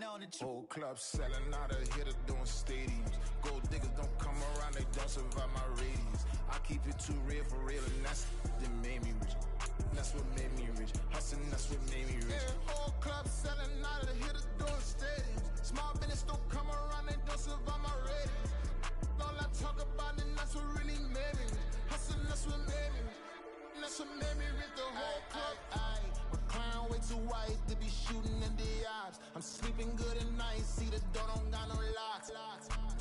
know the truth. Whole club selling out, a hitter doing stadiums. Gold diggers don't come around, they don't survive my radius. I keep it too real for real, and that's that made me rich. That's what made me rich. Hustling, that's what made me rich. Yeah, whole club selling out, a hitter doing stadiums. Small business don't come around, they don't survive my radius. All I talk about, and that's what really made me rich. Hustling, that's what made me rich. That's what made me rich, the whole club. My crown way too white to be shooting in the eyes. I'm sleeping good at night, see the door don't got no locks.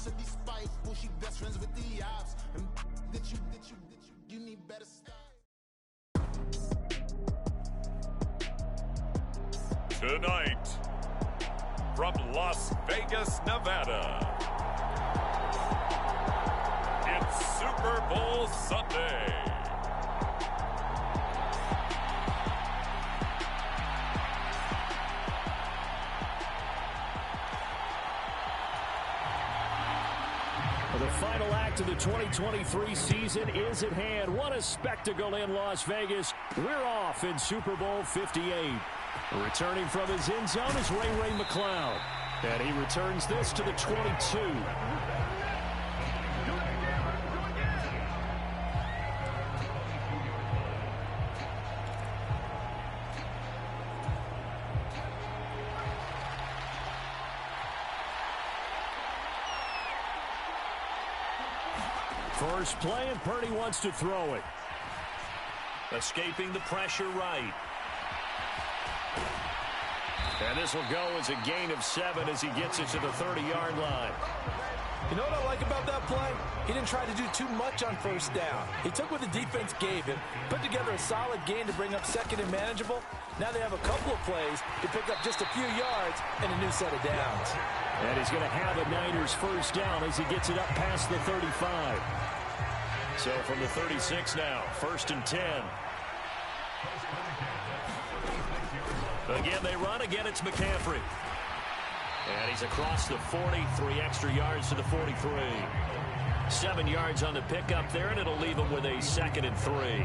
To be spiteful, she best friends with the ops. And you need better style. Tonight, from Las Vegas, Nevada, it's Super Bowl Sunday. The final act of the 2023 season is at hand. What a spectacle in Las Vegas. We're off in Super Bowl 58. Returning from his end zone is Ray McCloud. And he returns this to the 22. First play, and Purdy wants to throw it. Escaping the pressure right. And this will go as a gain of 7 as he gets it to the 30-yard line. You know what I like about that play? He didn't try to do too much on first down. He took what the defense gave him, put together a solid gain to bring up second and manageable. Now they have a couple of plays to pick up just a few yards and a new set of downs. And he's going to have a Niners first down as he gets it up past the 35. So from the 36 now, 1st and 10. Again, they run. Again, it's McCaffrey. And he's across the 40, 3 extra yards to the 43. 7 yards on the pickup there, and it'll leave him with a 2nd and 3.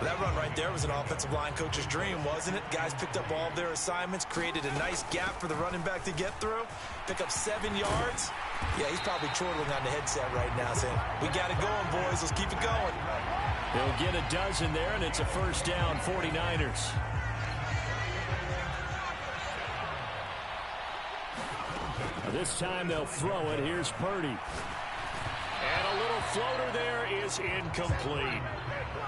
That run right there was an offensive line coach's dream, wasn't it? Guys picked up all of their assignments, created a nice gap for the running back to get through, pick up 7 yards. Yeah, he's probably chortling on the headset right now saying, we got it going, boys. Let's keep it going. He'll get a dozen there, and it's a first down, 49ers. This time they'll throw it. Here's Purdy. And a little floater there is incomplete.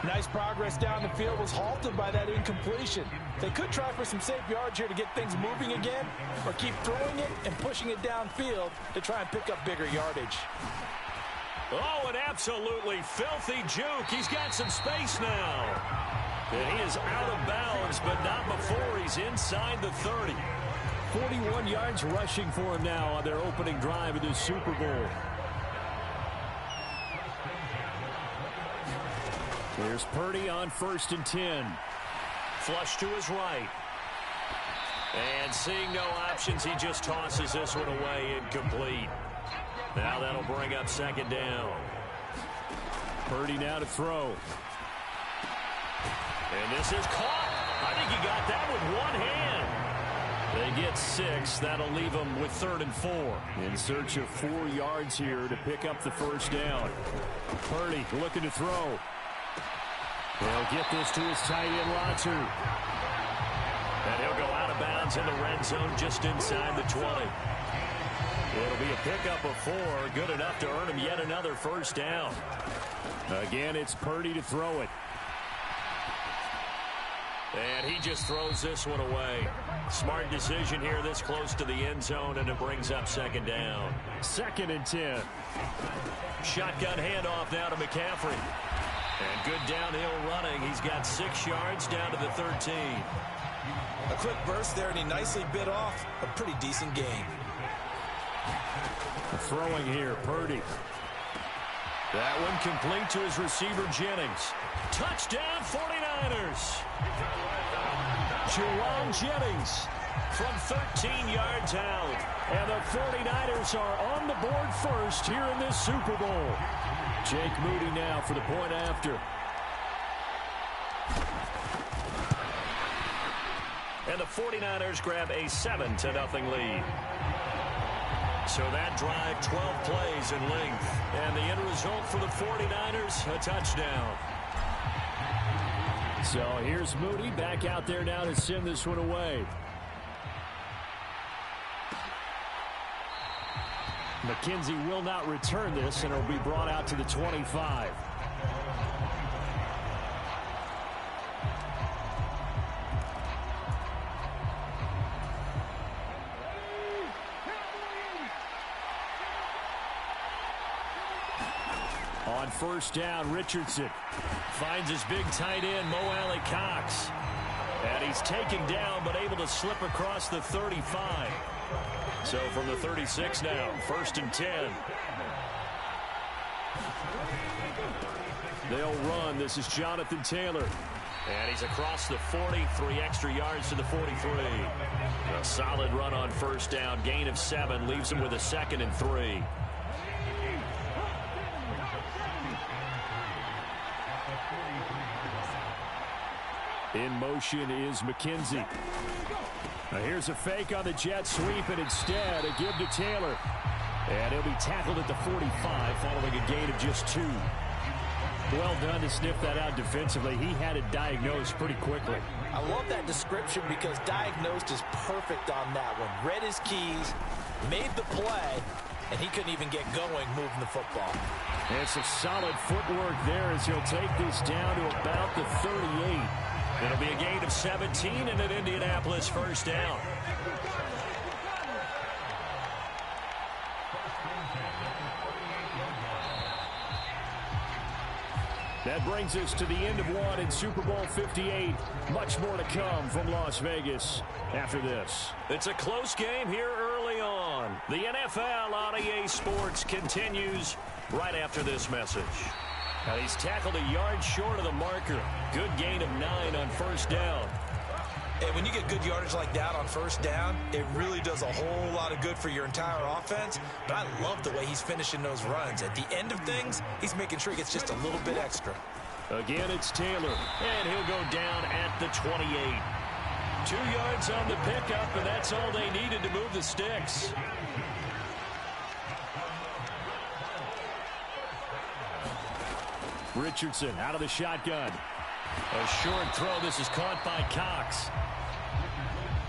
Nice progress down the field was halted by that incompletion. They could try for some safe yards here to get things moving again, or keep throwing it and pushing it downfield to try and pick up bigger yardage. Oh, an absolutely filthy juke. He's got some space now. And he is out of bounds, but not before he's inside the 30. 41 yards rushing for him now on their opening drive of the Super Bowl. Here's Purdy on 1st and 10. Flush to his right. And seeing no options, he just tosses this one away, incomplete. Now that'll bring up 2nd down. Purdy now to throw. And this is caught. I think he got that with one hand. They get 6. That'll leave them with 3rd and 4. In search of 4 yards here to pick up the first down. Purdy looking to throw. He'll get this to his tight end, Latu. And he'll go out of bounds in the red zone just inside the 20. It'll be a pickup of 4, good enough to earn him yet another first down. Again, it's Purdy to throw it. And he just throws this one away. Smart decision here this close to the end zone, and it brings up 2nd down. 2nd and 10. Shotgun handoff now to McCaffrey. And good downhill running. He's got 6 yards down to the 13. A quick burst there, and he nicely bit off a pretty decent gain. Throwing here, Purdy. That one complete to his receiver, Jennings. Touchdown, 49ers. Juwan Jennings from 13 yards out. And the 49ers are on the board first here in this Super Bowl. Jake Moody now for the point after. And the 49ers grab a 7-0 lead. So that drive, 12 plays in length. And the end result for the 49ers, a touchdown. So here's Moody back out there now to send this one away. McKenzie will not return this, and it'll be brought out to the 25. On first down, Richardson finds his big tight end, Mo Alley Cox. And he's taken down, but able to slip across the 35. So from the 36 now, 1st and 10. They'll run. This is Jonathan Taylor. And he's across the 40, 3 extra yards to the 43. A solid run on first down. Gain of 7 leaves him with a 2nd and 3. In motion is McKenzie. Now here's a fake on the jet sweep, and instead a give to Taylor. And he'll be tackled at the 45 following a gain of just 2. Well done to sniff that out defensively. He had it diagnosed pretty quickly. I love that description because diagnosed is perfect on that one. Read his keys, made the play, and he couldn't even get going moving the football. And some solid footwork there as he'll take this down to about the 38. It'll be a gain of 17 and an Indianapolis first down. That brings us to the end of one in Super Bowl 58. Much more to come from Las Vegas after this. It's a close game here early on. The NFL on EA Sports continues right after this message. Now he's tackled a yard short of the marker. Good gain of 9 on first down. Hey, when you get good yardage like that on first down, it really does a whole lot of good for your entire offense. But I love the way he's finishing those runs. At the end of things, he's making sure he gets just a little bit extra. Again, it's Taylor, and he'll go down at the 28. 2 yards on the pickup, and that's all they needed to move the sticks. Richardson out of the shotgun. A short throw. This is caught by Cox.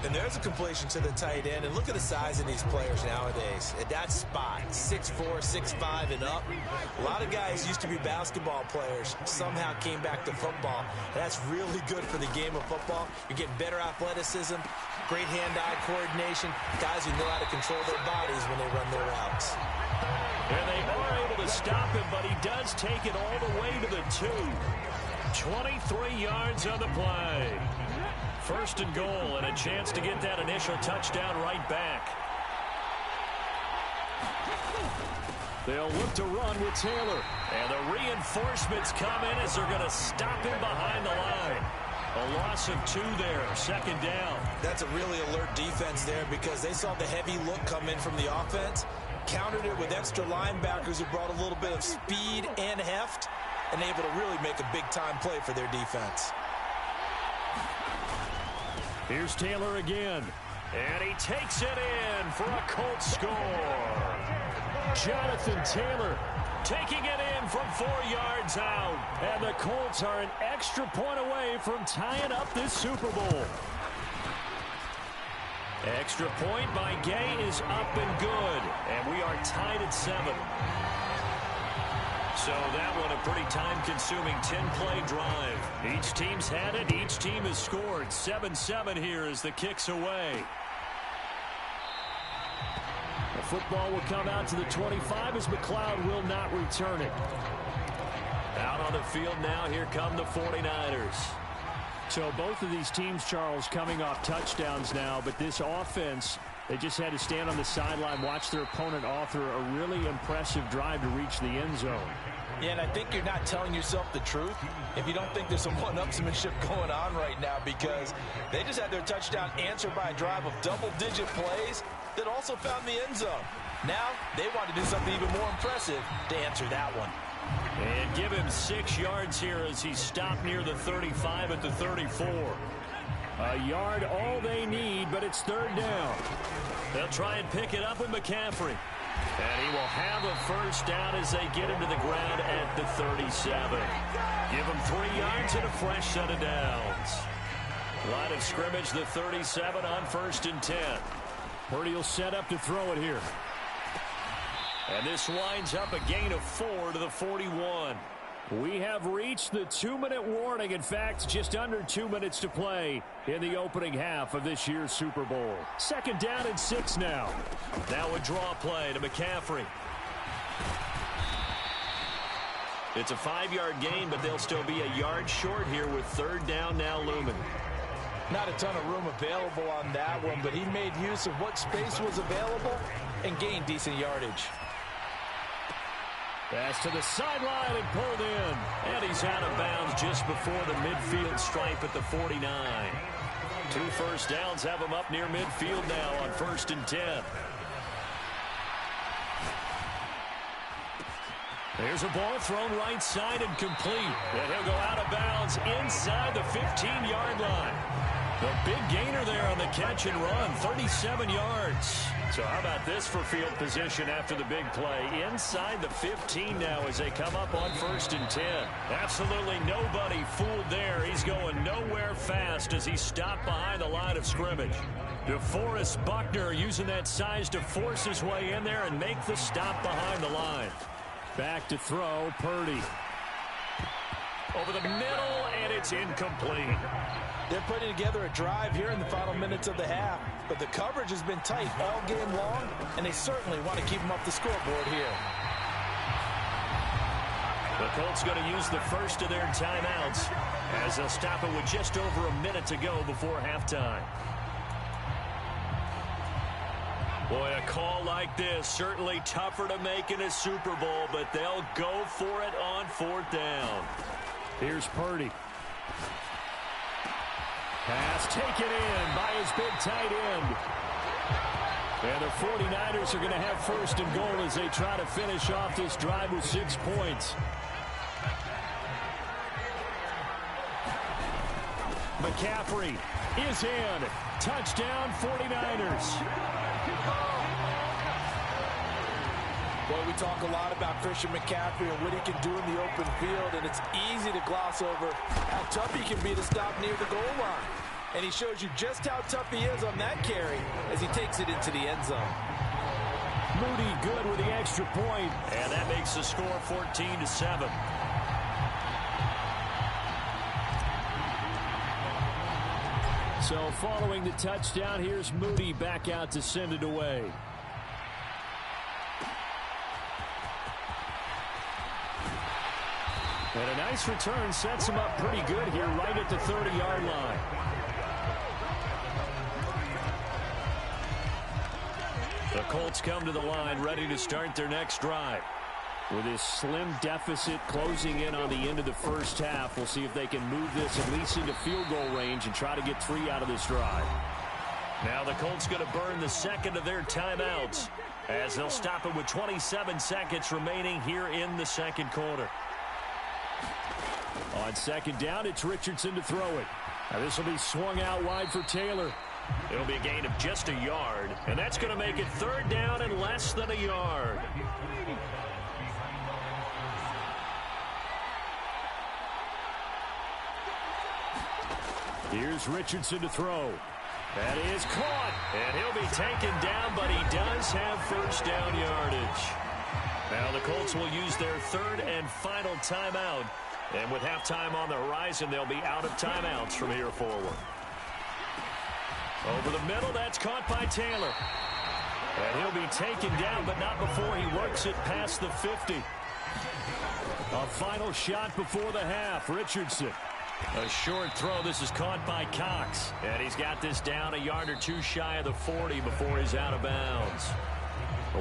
And there's a completion to the tight end. And look at the size of these players nowadays. At that spot, 6'4", 6'5", and up. A lot of guys used to be basketball players. Somehow came back to football. That's really good for the game of football. You're getting better athleticism, great hand-eye coordination, guys who know how to control their bodies when they run their routes. And they are able to stop him, but he does take it all the way to the 2. 23 yards on the play. 1st and goal, and a chance to get that initial touchdown right back. They'll look to run with Taylor. And the reinforcements come in as they're going to stop him behind the line. A loss of 2 there, 2nd down. That's a really alert defense there because they saw the heavy look come in from the offense. Countered it with extra linebackers who brought a little bit of speed and heft and able to really make a big-time play for their defense. Here's Taylor again. And he takes it in for a Colts score. Jonathan Taylor taking it in from 4 yards out. And the Colts are an extra point away from tying up this Super Bowl. Extra point by Gay is up and good. And we are tied at 7. So that one a pretty time-consuming 10-play drive. Each team's had it. Each team has scored. 7-7 here as the kick's away. The football will come out to the 25 as McLeod will not return it. Out on the field now, here come the 49ers. So both of these teams, Charles, coming off touchdowns now, but this offense, they just had to stand on the sideline, watch their opponent author a really impressive drive to reach the end zone. Yeah, and I think you're not telling yourself the truth if you don't think there's some one-upsmanship going on right now because they just had their touchdown answered by a drive of double-digit plays that also found the end zone. Now they want to do something even more impressive to answer that one. And give him 6 yards here as he stopped near the 35 at the 34. A yard, all they need, but it's third down. They'll try and pick it up with McCaffrey. And he will have a first down as they get him to the ground at the 37. Give him 3 yards and a fresh set of downs. Line of scrimmage, the 37 on 1st and 10. Purdy will set up to throw it here. And this winds up a gain of 4 to the 41. We have reached the 2-minute warning. In fact, just under 2 minutes to play in the opening half of this year's Super Bowl. 2nd down and 6 now. Now a draw play to McCaffrey. It's a 5-yard gain, but they'll still be a yard short here with 3rd down now looming. Not a ton of room available on that one, but he made use of what space was available and gained decent yardage. Pass to the sideline and pulled in. And he's out of bounds just before the midfield stripe at the 49. 2 first downs have him up near midfield now on 1st and 10. There's a ball thrown right side and complete. And he'll go out of bounds inside the 15-yard line. The big gainer there on the catch and run, 37 yards. So how about this for field position after the big play? Inside the 15 now as they come up on 1st and 10. Absolutely nobody fooled there. He's going nowhere fast as he stopped behind the line of scrimmage. DeForest Buckner using that size to force his way in there and make the stop behind the line. Back to throw, Purdy. Over the middle, and it's incomplete. They're putting together a drive here in the final minutes of the half, but the coverage has been tight all game long, and they certainly want to keep them up the scoreboard here. The Colts going to use the first of their timeouts as they'll stop it with just over a minute to go before halftime. Boy, a call like this, certainly tougher to make in a Super Bowl, but they'll go for it on 4th down. Here's Purdy. Pass taken in by his big tight end. And the 49ers are going to have 1st and goal as they try to finish off this drive with 6 points. McCaffrey is in. Touchdown 49ers. Boy, we talk a lot about Christian McCaffrey and what he can do in the open field, and it's easy to gloss over how tough he can be to stop near the goal line. And he shows you just how tough he is on that carry as he takes it into the end zone. Moody good with the extra point, and that makes the score 14-7. So following the touchdown, here's Moody back out to send it away. And a nice return sets him up pretty good here right at the 30-yard line. The Colts come to the line ready to start their next drive. With this slim deficit closing in on the end of the first half, we'll see if they can move this at least into field goal range and try to get 3 out of this drive. Now the Colts going to burn the second of their timeouts as they'll stop it with 27 seconds remaining here in the second quarter. On 2nd down, it's Richardson to throw it. Now this will be swung out wide for Taylor. It'll be a gain of just a yard, and that's going to make it 3rd down and less than a yard. Here's Richardson to throw. That is caught, and he'll be taken down, but he does have 1st down yardage. Now the Colts will use their 3rd and final timeout. And with halftime on the horizon, they'll be out of timeouts from here forward. Over the middle, that's caught by Taylor. And he'll be taken down, but not before he works it past the 50. A final shot before the half, Richardson. A short throw. This is caught by Cox. And he's got this down a yard or 2 shy of the 40 before he's out of bounds.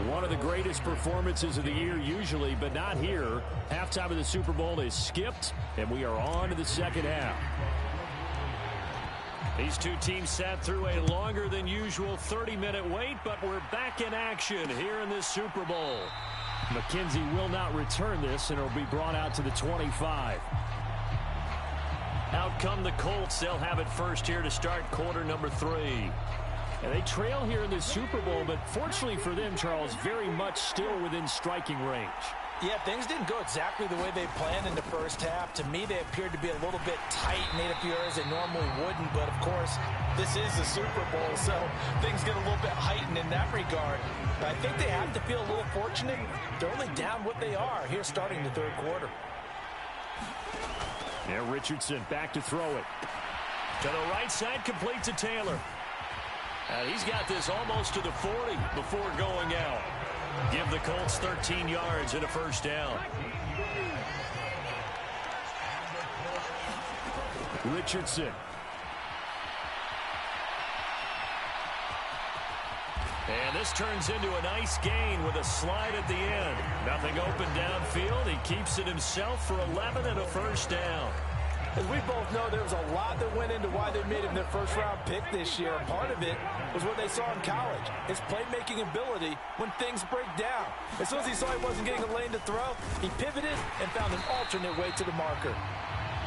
One of the greatest performances of the year usually, but not here. Halftime of the Super Bowl is skipped, and we are on to the second half. These two teams sat through a longer than usual 30-minute wait, but we're back in action here in this Super Bowl. McKenzie will not return this, and it'll be brought out to the 25. Out come the Colts. They'll have it first here to start quarter number 3. And they trail here in the Super Bowl, but fortunately for them, Charles, very much still within striking range. Yeah, things didn't go exactly the way they planned in the first half. To me, they appeared to be a little bit tight, made a few errors they normally wouldn't. But, of course, this is the Super Bowl, so things get a little bit heightened in that regard. But I think they have to feel a little fortunate. They're only down what they are here starting the third quarter. Now Richardson back to throw it. To the right side, complete to Taylor. He's got this almost to the 40 before going out. Give the Colts 13 yards and a first down. Richardson. And this turns into a nice gain with a slide at the end. Nothing open downfield. He keeps it himself for 11 and a first down. As we both know, there was a lot that went into why they made him their first-round pick this year. Part of it was what they saw in college, his playmaking ability when things break down. As soon as he saw he wasn't getting a lane to throw, he pivoted and found an alternate way to the marker.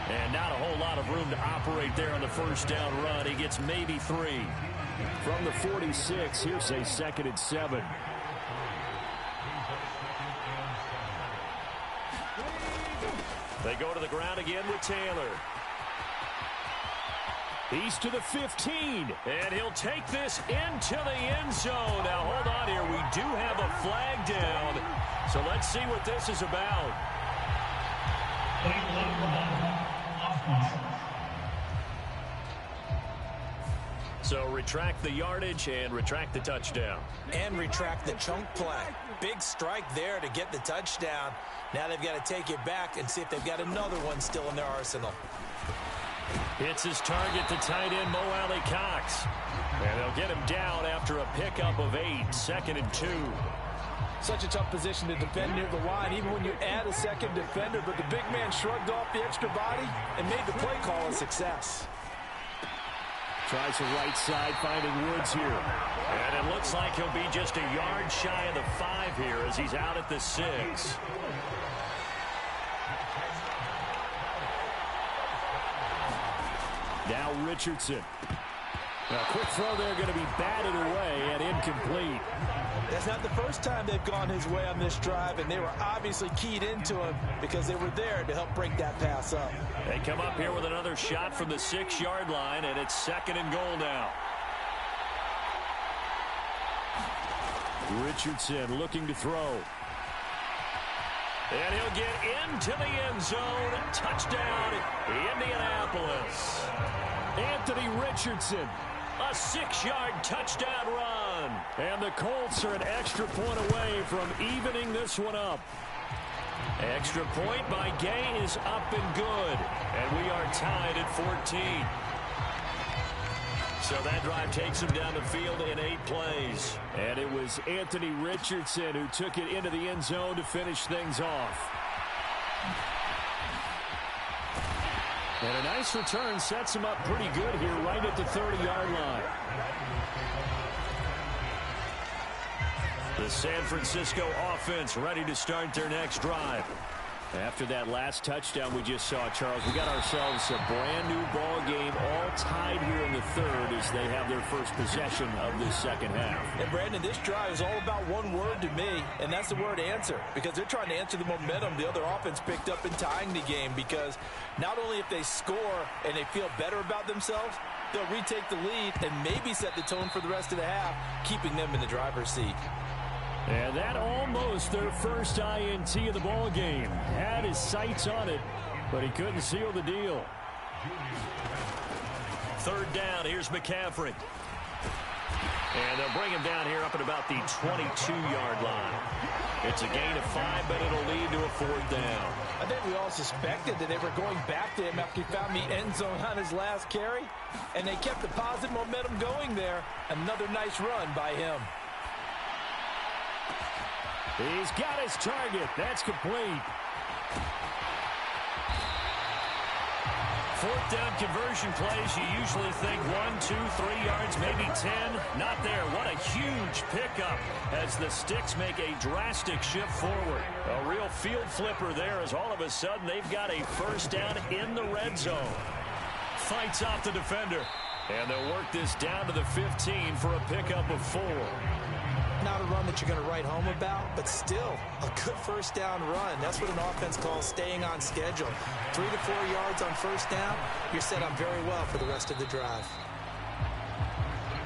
And not a whole lot of room to operate there on the first down run. He gets maybe 3. From the 46, here's a 2nd and 7. They go to the ground again with Taylor. He's to the 15, and he'll take this into the end zone. Now, hold on here. We do have a flag down, so let's see what this is about. So retract the yardage and retract the touchdown. And retract the chunk play. Big strike there to get the touchdown. Now they've got to take it back and see if they've got another one still in their arsenal. Hits his target, the tight end, Mo Alley-Cox. And they'll get him down after a pickup of 8, 2nd and 2. Such a tough position to defend near the line, even when you add a second defender. But the big man shrugged off the extra body and made the play call a success. Tries the right side, finding Woods here. And it looks like he'll be just a yard shy of the 5 here as he's out at the 6. Now Richardson. A quick throw there, going to be batted away and incomplete. That's not the first time they've gone his way on this drive, and they were obviously keyed into him because they were there to help break that pass up. They come up here with another shot from the 6-yard line, and it's 2nd and goal now. Richardson looking to throw. And he'll get into the end zone. Touchdown, Indianapolis. Anthony Richardson, a 6-yard touchdown run. And the Colts are an extra point away from evening this one up. Extra point by Gay is up and good. And we are tied at 14. So that drive takes him down the field in 8 plays. And it was Anthony Richardson who took it into the end zone to finish things off. And a nice return sets him up pretty good here right at the 30-yard line. The San Francisco offense ready to start their next drive. After that last touchdown we just saw, Charles, we got ourselves a brand-new ball game, all tied here in the third as they have their first possession of this second half. And, Brandon, this drive is all about one word to me, and that's the word answer, because they're trying to answer the momentum the other offense picked up in tying the game, because not only if they score and they feel better about themselves, they'll retake the lead and maybe set the tone for the rest of the half, keeping them in the driver's seat. And that almost their first INT of the ball game. Had his sights on it, but he couldn't seal the deal. 3rd down, here's McCaffrey. And they'll bring him down here up at about the 22-yard line. It's a gain of 5, but it'll lead to a 4th down. I think we all suspected that they were going back to him after he found the end zone on his last carry, and they kept the positive momentum going there. Another nice run by him. He's got his target. That's complete. 4th down conversion plays, you usually think 1, 2, 3 yards, maybe 10. Not there. What a huge pickup as the Sticks make a drastic shift forward. A real field flipper there as all of a sudden they've got a first down in the red zone. fights off the defender. And they'll work this down to the 15 for a pickup of 4. Not a run that you're going to write home about, but still a good first down run. That's what an offense calls staying on schedule. 3 to 4 yards on first down, you're set up very well for the rest of the drive.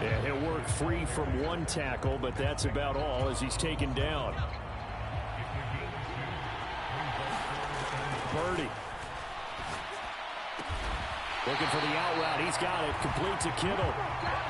Yeah, he'll work free from 1 tackle, but that's about all as he's taken down. Purdy. Looking for the out route. He's got it. Complete to Kittle.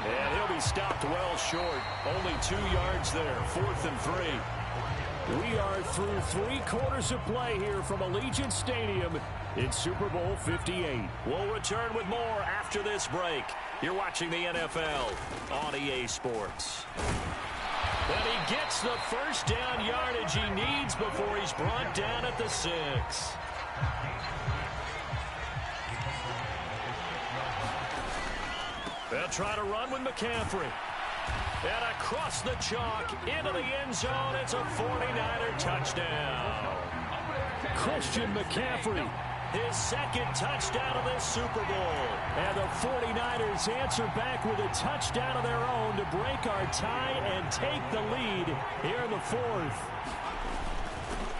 And he'll be stopped well short. Only 2 yards there. 4th and 3. We are through 3 quarters of play here from Allegiant Stadium in Super Bowl 58. We'll return with more after this break. You're watching the NFL on EA Sports. But he gets the first down yardage he needs before he's brought down at the 6. They'll try to run with McCaffrey. And across the chalk into the end zone. It's a 49er touchdown. Christian McCaffrey, his 2nd touchdown of this Super Bowl. And the 49ers answer back with a touchdown of their own to break our tie and take the lead here in the 4th.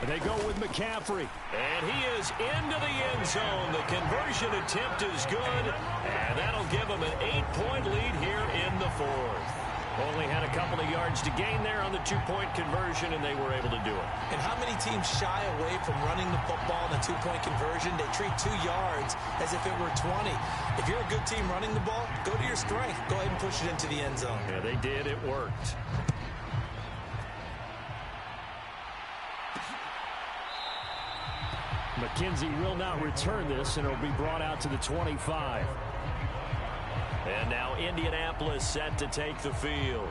They go with McCaffrey. And he is into the end zone. The conversion attempt is good. And that'll give him an 8-point lead here in the 4th. Only had a couple of yards to gain there on the 2-point conversion, and they were able to do it. And how many teams shy away from running the football in a 2-point conversion? They treat 2 yards as if it were 20. If you're a good team running the ball, go to your strength. Go ahead and push it into the end zone. Yeah, they did. It worked. McKenzie will not return this, and it'll be brought out to the 25. And now Indianapolis set to take the field.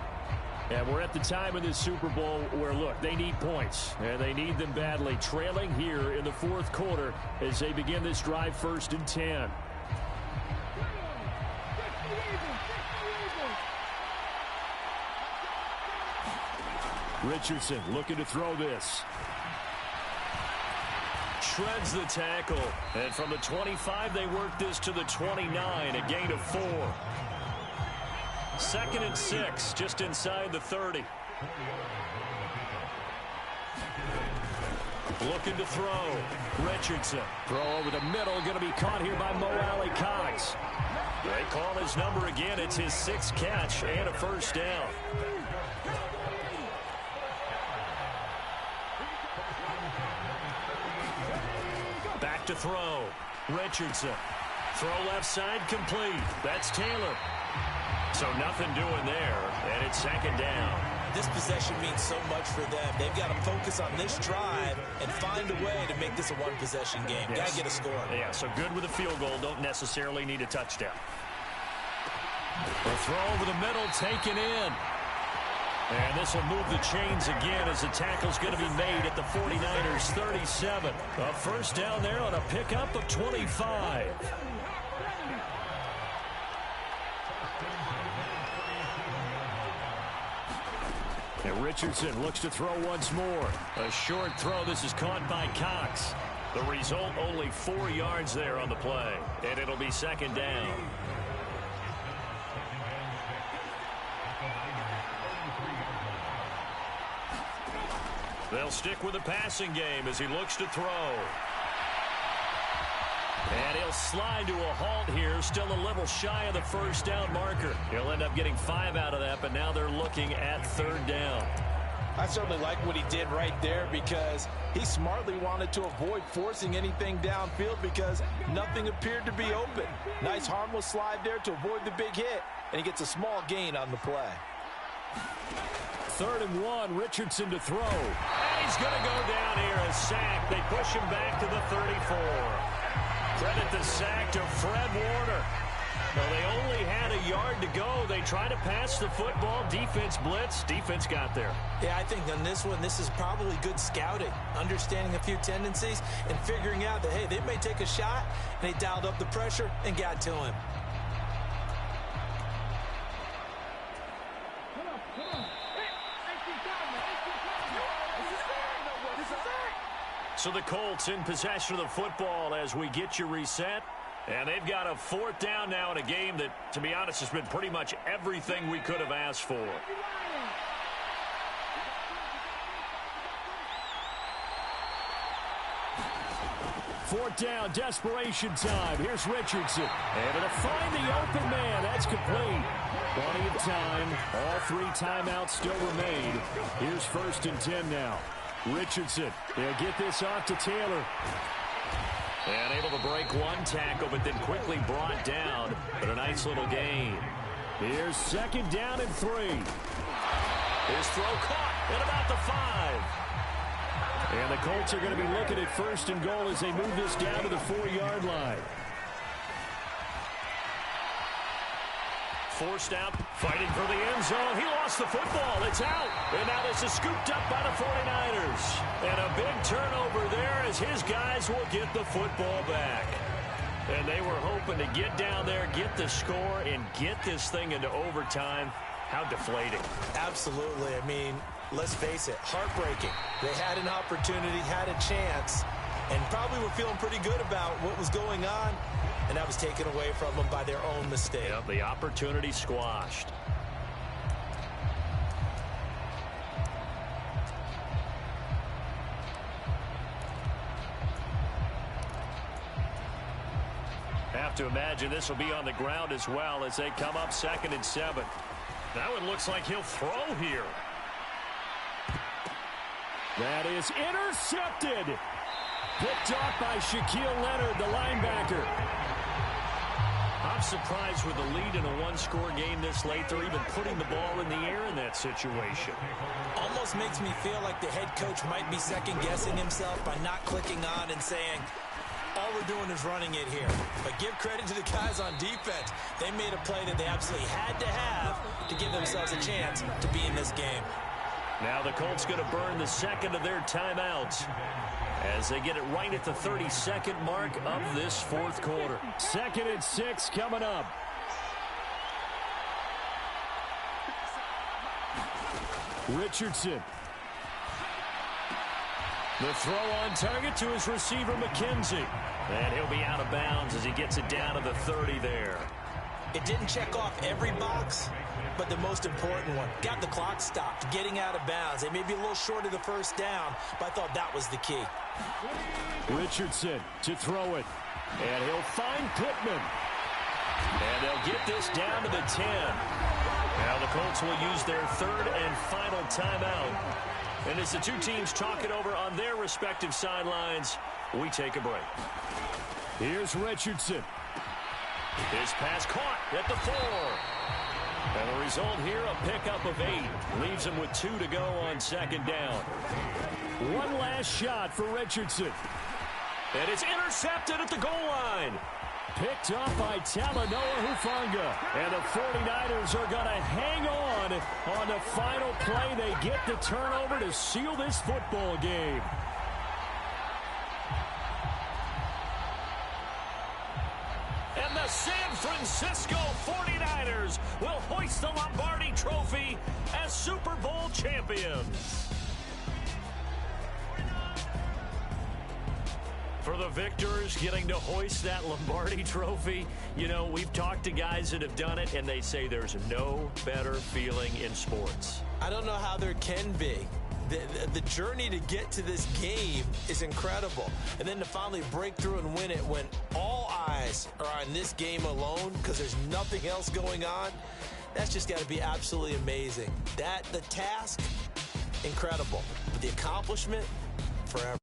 And we're at the time in this Super Bowl where, look, they need points. And they need them badly. Trailing here in the 4th quarter as they begin this drive 1st and 10. Richardson looking to throw this. Shreds the tackle. And from the 25, they work this to the 29, a gain of 4. 2nd and 6, just inside the 30. Looking to throw. Richardson. Throw over the middle, going to be caught here by Mo Alley Cox. They call his number again. It's his 6th catch and a first down. Back to throw. Richardson. Throw left side complete. That's Taylor. So nothing doing there, and it's 2nd down. This possession means so much for them. They've got to focus on this drive and find a way to make this a one-possession game. Yes. Got to get a score. Yeah, so good with a field goal. Don't necessarily need a touchdown. A throw over the middle, taken in. And this will move the chains again as the tackle's going to be made at the 49ers 37. A first down there on a pickup of 25. And Richardson looks to throw once more. A short throw. This is caught by Cox. The result, only 4 yards there on the play. And it'll be 2nd down. They'll stick with the passing game as he looks to throw. And he'll slide to a halt here, still a little shy of the first down marker. He'll end up getting 5 out of that, but now they're looking at 3rd down. I certainly like what he did right there because he smartly wanted to avoid forcing anything downfield because nothing appeared to be open. Nice harmless slide there to avoid the big hit, and he gets a small gain on the play. 3rd and 1, Richardson to throw. And he's going to go down here, a sack. They push him back to the 34. Credit the sack to Fred Warner. Well, they only had a yard to go. They try to pass the football. Defense blitz. Defense got there. Yeah, I think on this one, this is probably good scouting, understanding a few tendencies and figuring out that, hey, they may take a shot, and they dialed up the pressure and got to him. So the Colts in possession of the football as we get you reset. And they've got a 4th down now in a game that, to be honest, has been pretty much everything we could have asked for. Fourth down, desperation time. Here's Richardson. Able to find the open man. That's complete. Plenty of time. All 3 timeouts still remain. Here's 1st and 10 now. Richardson. They'll get this off to Taylor. And able to break 1 tackle, but then quickly brought down. But a nice little gain. Here's 2nd down and 3. His throw caught at about the 5. And the Colts are going to be looking at 1st and goal as they move this down to the 4-yard line. Forced out, fighting for the end zone. He lost the football. It's out. And now this is scooped up by the 49ers. And a big turnover there as his guys will get the football back. And they were hoping to get down there, get the score, and get this thing into overtime. How deflating. Absolutely. I mean, let's face it, heartbreaking. They had an opportunity, had a chance, and probably were feeling pretty good about what was going on, and that was taken away from them by their own mistake. Yep, the opportunity squashed. Have to imagine this will be on the ground as well as they come up 2nd and 7. Now it looks like he'll throw here. That is intercepted. Picked off by Shaquille Leonard, the linebacker. I'm surprised with the lead in a 1-score game this late, they're even putting the ball in the air in that situation. Almost makes me feel like the head coach might be second-guessing himself by not clicking on and saying, all we're doing is running it here. But give credit to the guys on defense. They made a play that they absolutely had to have to give themselves a chance to be in this game. Now the Colts going to burn the 2nd of their timeouts as they get it right at the 32nd mark of this 4th quarter. 2nd and 6 coming up. Richardson. The throw on target to his receiver, McKenzie. And he'll be out of bounds as he gets it down to the 30 there. It didn't check off every box, but the most important one. Got the clock stopped, getting out of bounds. They may be a little short of the 1st down, but I thought that was the key. Richardson to throw it. And he'll find Pittman. And they'll get this down to the 10. Now the Colts will use their 3rd and final timeout. And as the 2 teams talk it over on their respective sidelines, we take a break. Here's Richardson. His pass caught at the 4. And the result here, a pickup of 8. Leaves him with 2 to go on 2nd down. One last shot for Richardson. And it's intercepted at the goal line. Picked off by Talanoa Hufanga. And the 49ers are going to hang on the final play. They get the turnover to seal this football game. And the San Francisco 49ers will hoist the Lombardi Trophy as Super Bowl champions. For the victors getting to hoist that Lombardi Trophy, you know, we've talked to guys that have done it, and they say there's no better feeling in sports. I don't know how there can be. The journey to get to this game is incredible. And then to finally break through and win it when all eyes are on this game alone because there's nothing else going on, that's just got to be absolutely amazing. The task, incredible. But the accomplishment, forever.